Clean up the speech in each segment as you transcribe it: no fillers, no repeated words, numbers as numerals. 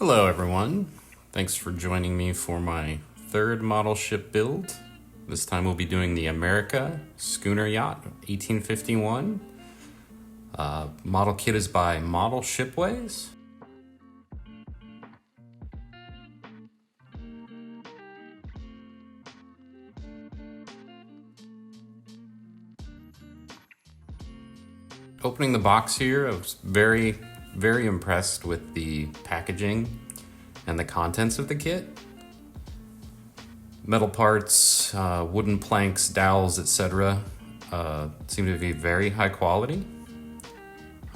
Hello everyone, thanks for joining me for my third model ship build. This time we'll be doing the America Schooner Yacht 1851. Model kit is by Model Shipways. Opening the box here, I was very impressed with the packaging and the contents of the kit. Metal parts, wooden planks, dowels, etc. Seem to be very high quality.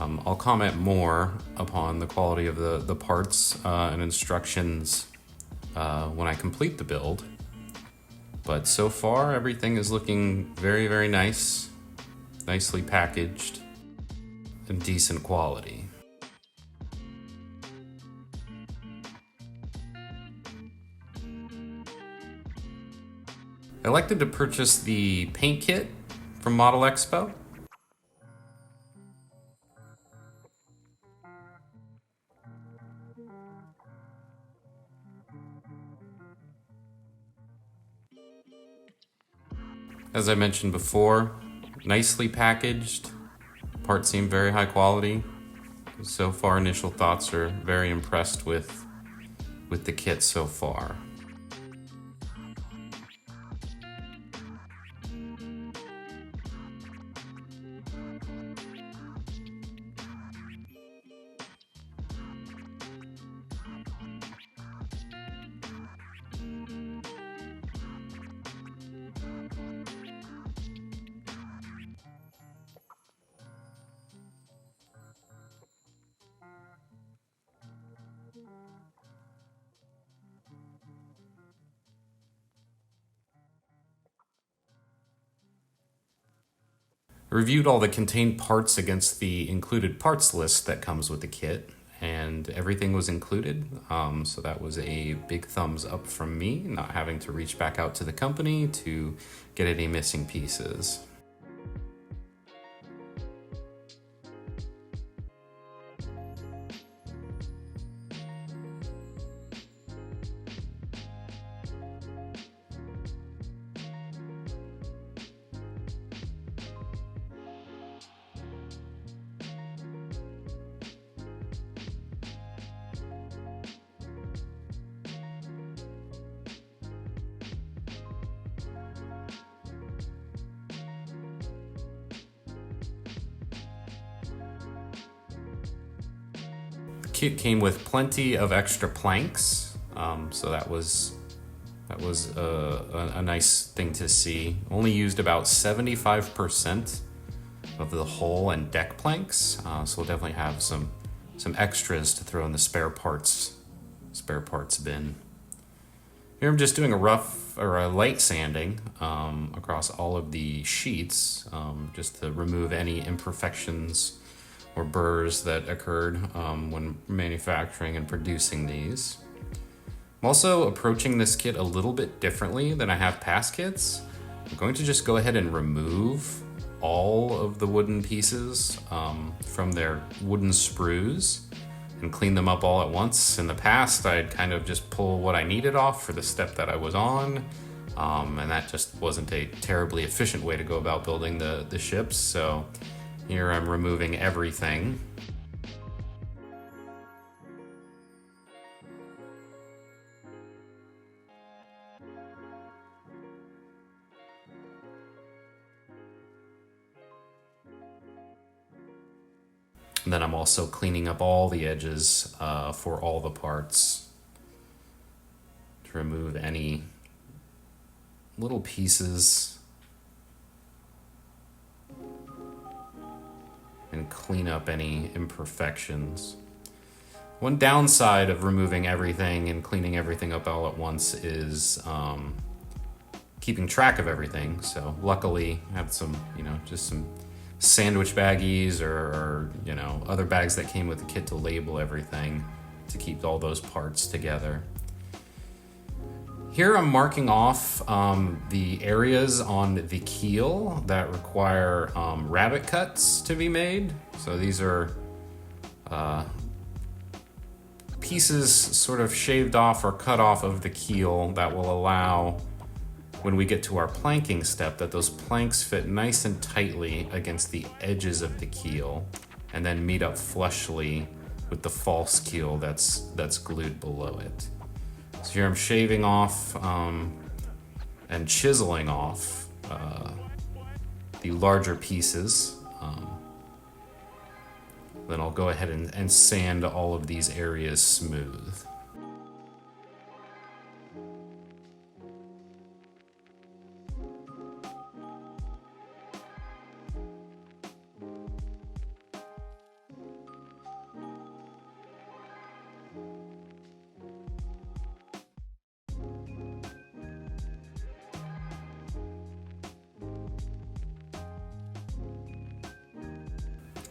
I'll comment more upon the quality of the parts and instructions when I complete the build. But so far, everything is looking very nice, nicely packaged, and decent quality. I elected to purchase the paint kit from Model Expo. As I mentioned before, nicely packaged. Parts seem very high quality. So far, initial thoughts are very impressed with the kit so far. I reviewed all the contained parts against the included parts list that comes with the kit, and everything was included. So that was a big thumbs up from me, not having to reach back out to the company to get any missing pieces. Kit came with plenty of extra planks, so that was a nice thing to see. Only used about 75% of the hull and deck planks, so we'll definitely have some extras to throw in the spare parts bin. Here I'm just doing a light sanding across all of the sheets, just to remove any imperfections or burrs that occurred when manufacturing and producing these. I'm also approaching this kit a little bit differently than I have past kits. I'm going to just go ahead and remove all of the wooden pieces from their wooden sprues and clean them up all at once. In the past, I'd kind of just pull what I needed off for the step that I was on, and that just wasn't a terribly efficient way to go about building the ships. So here I'm removing everything. And then I'm also cleaning up all the edges for all the parts to remove any little pieces and clean up any imperfections. One downside of removing everything and cleaning everything up all at once is keeping track of everything. So luckily I have some, just some sandwich baggies or other bags that came with the kit to label everything to keep all those parts together. Here I'm marking off the areas on the keel that require rabbet cuts to be made. So these are pieces sort of shaved off or cut off of the keel that will allow, when we get to our planking step, that those planks fit nice and tightly against the edges of the keel and then meet up flushly with the false keel that's glued below it. So here I'm shaving off and chiseling off the larger pieces. Then I'll go ahead and sand all of these areas smooth.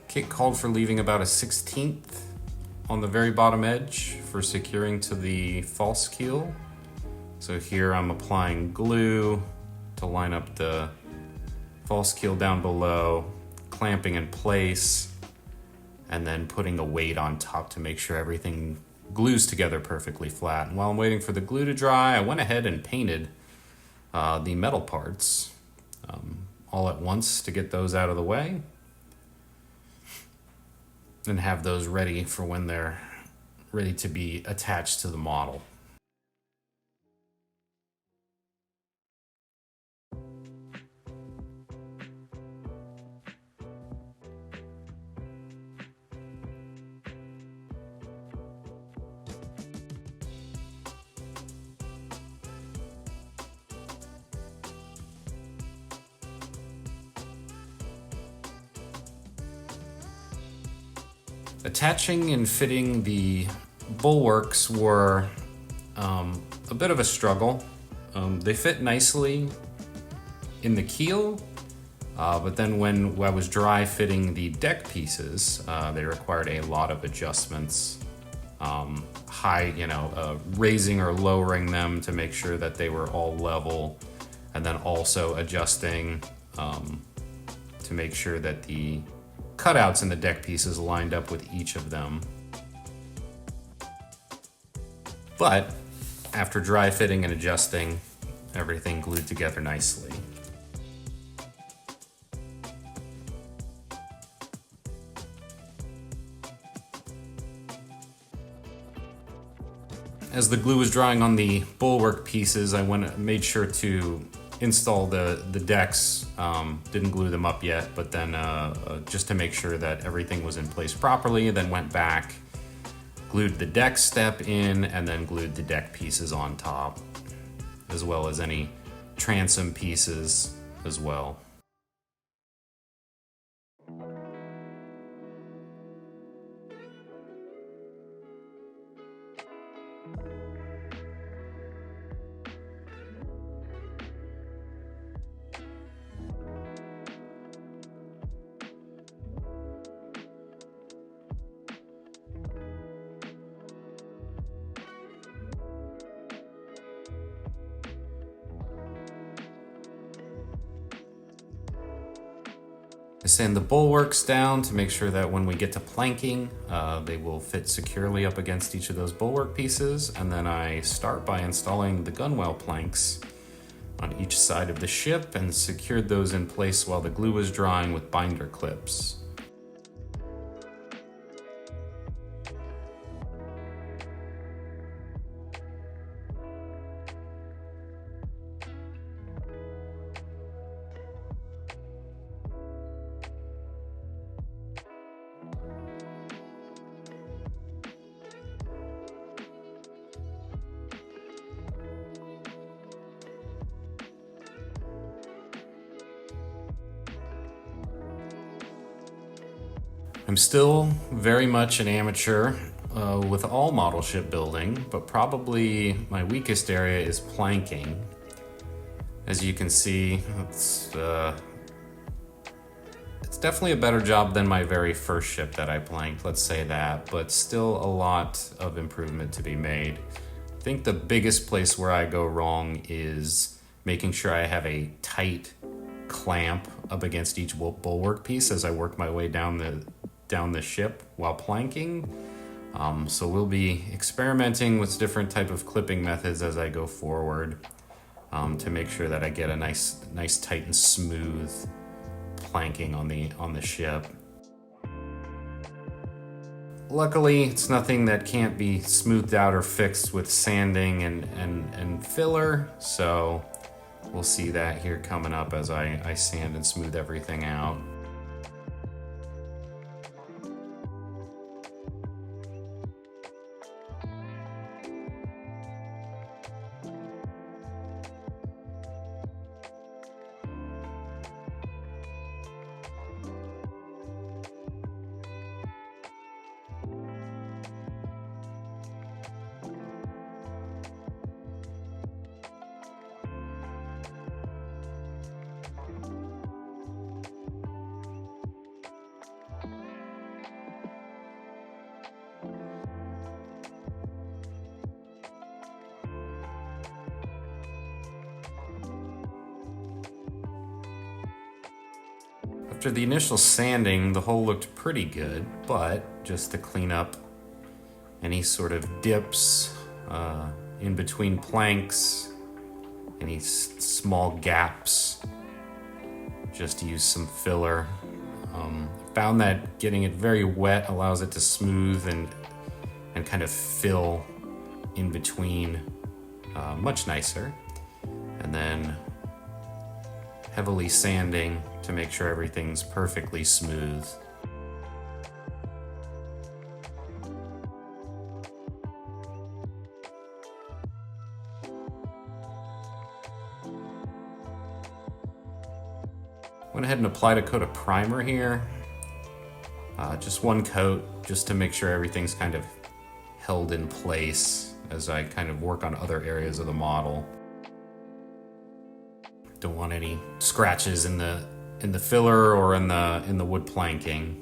Kit called for leaving about a 1/16 on the very bottom edge for securing to the false keel. So here I'm applying glue to line up the false keel down below, clamping in place, and then putting a weight on top to make sure everything glues together perfectly flat. And while I'm waiting for the glue to dry, I went ahead and painted the metal parts all at once to get those out of the way and have those ready for when they're ready to be attached to the model. Attaching and fitting the bulwarks were a bit of a struggle. They fit nicely in the keel, but then when I was dry fitting the deck pieces, they required a lot of adjustments. Raising or lowering them to make sure that they were all level, and then also adjusting to make sure that the cutouts in the deck pieces lined up with each of them. But after dry fitting and adjusting, everything glued together nicely. As the glue was drying on the bulwark pieces, I made sure to install the decks. Didn't glue them up yet, but then just to make sure that everything was in place properly, then went back, glued the deck step in, and then glued the deck pieces on top, as well as any transom pieces as well. I sand the bulwarks down to make sure that when we get to planking, they will fit securely up against each of those bulwark pieces. And then I start by installing the gunwale planks on each side of the ship and secured those in place while the glue was drying with binder clips. I'm still very much an amateur with all model shipbuilding, but probably my weakest area is planking. As you can see, it's definitely a better job than my very first ship that I planked, let's say that, but still a lot of improvement to be made. I think the biggest place where I go wrong is making sure I have a tight clamp up against each bulwark piece as I work my way down the ship while planking. So we'll be experimenting with different type of clipping methods as I go forward, to make sure that I get a nice tight and smooth planking on the ship. Luckily, it's nothing that can't be smoothed out or fixed with sanding and filler, so we'll see that here coming up as I sand and smooth everything out. After the initial sanding, the hull looked pretty good, but just to clean up any sort of dips in between planks, any small gaps, just use some filler. Found that getting it very wet allows it to smooth and kind of fill in between much nicer. And then heavily sanding to make sure everything's perfectly smooth. Went ahead and applied a coat of primer here. Just one coat, just to make sure everything's kind of held in place as I kind of work on other areas of the model. Don't want any scratches in the filler or in the wood planking.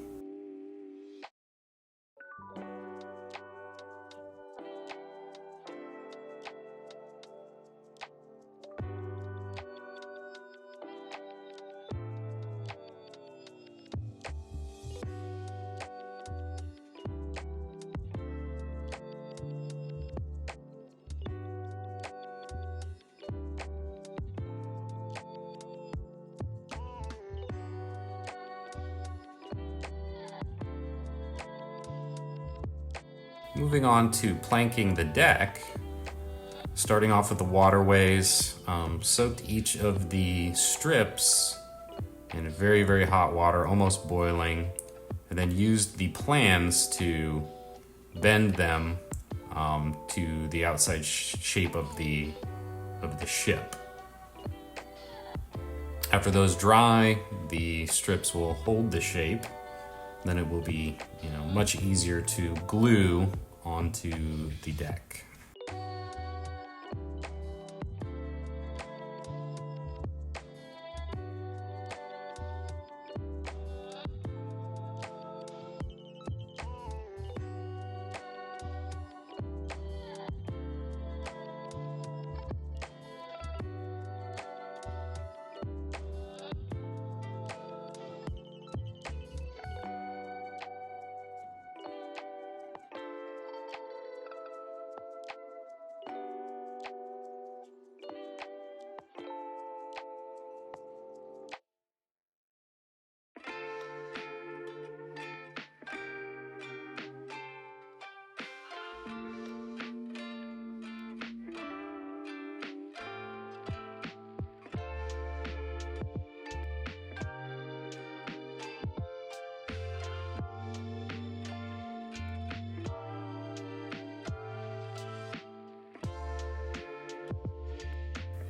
Moving on to planking the deck, starting off with the waterways, soaked each of the strips in very, very hot water, almost boiling, and then used the plans to bend them to the outside shape of the ship. After those dry, the strips will hold the shape. Then it will be, much easier to glue onto the deck.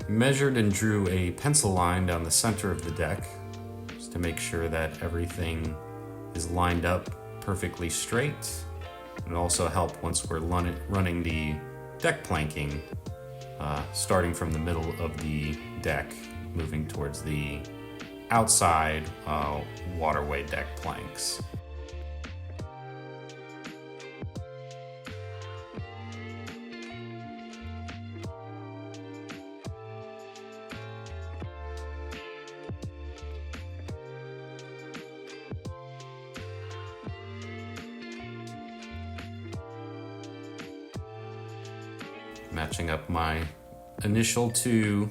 Measured and drew a pencil line down the center of the deck just to make sure that everything is lined up perfectly straight. It'll also help once we're running the deck planking, starting from the middle of the deck, moving towards the outside waterway deck planks. Matching up my initial 2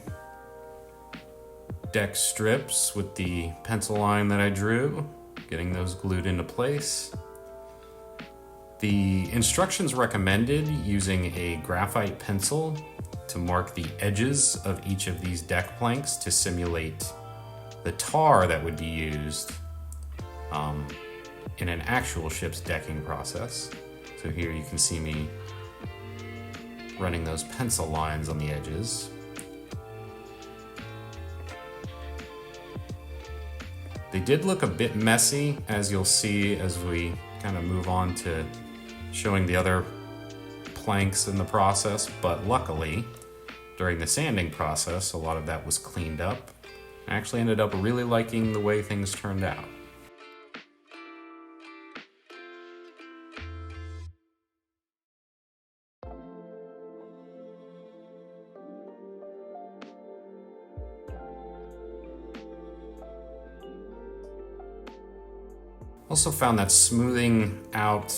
deck strips with the pencil line that I drew, getting those glued into place. The instructions recommended using a graphite pencil to mark the edges of each of these deck planks to simulate the tar that would be used in an actual ship's decking process. So here you can see me running those pencil lines on the edges. They did look a bit messy, as you'll see as we kind of move on to showing the other planks in the process, but luckily, during the sanding process, a lot of that was cleaned up. I actually ended up really liking the way things turned out. Also found that smoothing out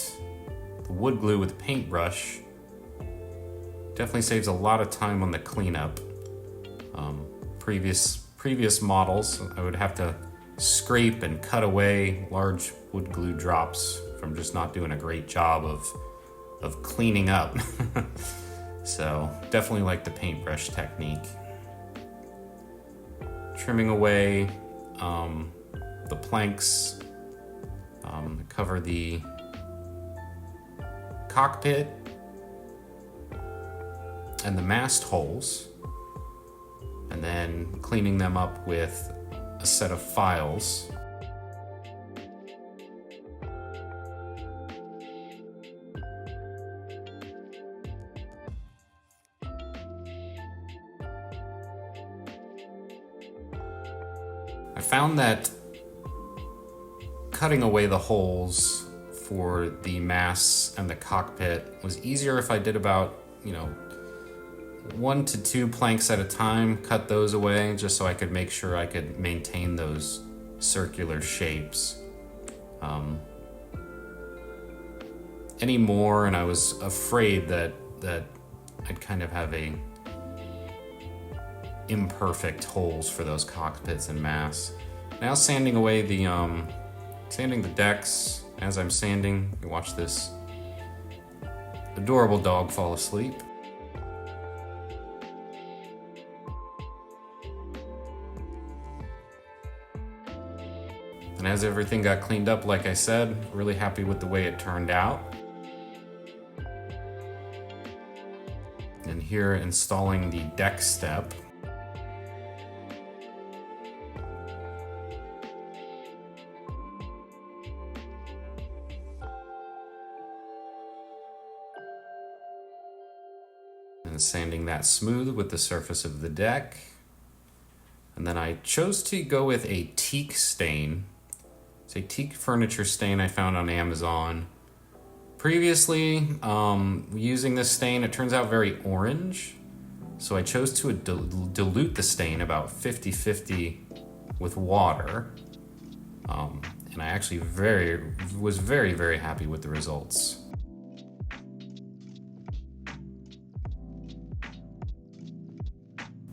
the wood glue with a paintbrush definitely saves a lot of time on the cleanup. Previous models, I would have to scrape and cut away large wood glue drops from just not doing a great job of cleaning up. So definitely like the paintbrush technique. Trimming away the planks cover the cockpit and the mast holes, and then cleaning them up with a set of files. I found that cutting away the holes for the masts and the cockpit was easier if I did about, 1 to 2 planks at a time, cut those away just so I could make sure I could maintain those circular shapes. Any more, and I was afraid that I'd kind of have a imperfect holes for those cockpits and masts. Now sanding away sanding the decks. As I'm sanding, you watch this adorable dog fall asleep. And as everything got cleaned up, like I said, really happy with the way it turned out. And here installing the deck step. And sanding that smooth with the surface of the deck. And then I chose to go with a teak stain. It's a teak furniture stain I found on Amazon. Previously, using this stain, it turns out very orange. So I chose to dilute the stain about 50-50 with water. And I actually was very, very happy with the results.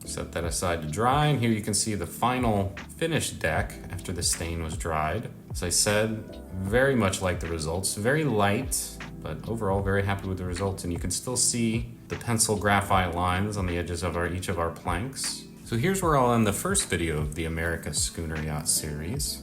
Set that aside to dry, and here you can see the final finished deck after the stain was dried. As I said, very much like the results. Very light, but overall very happy with the results, and you can still see the pencil graphite lines on the edges of each of our planks. So here's where I'll end the first video of the America Schooner Yacht series.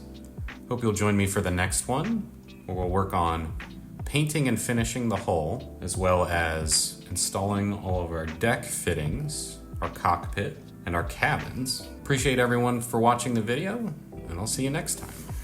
Hope you'll join me for the next one, where we'll work on painting and finishing the hull, as well as installing all of our deck fittings, our cockpit, and our cabins. Appreciate everyone for watching the video, and I'll see you next time.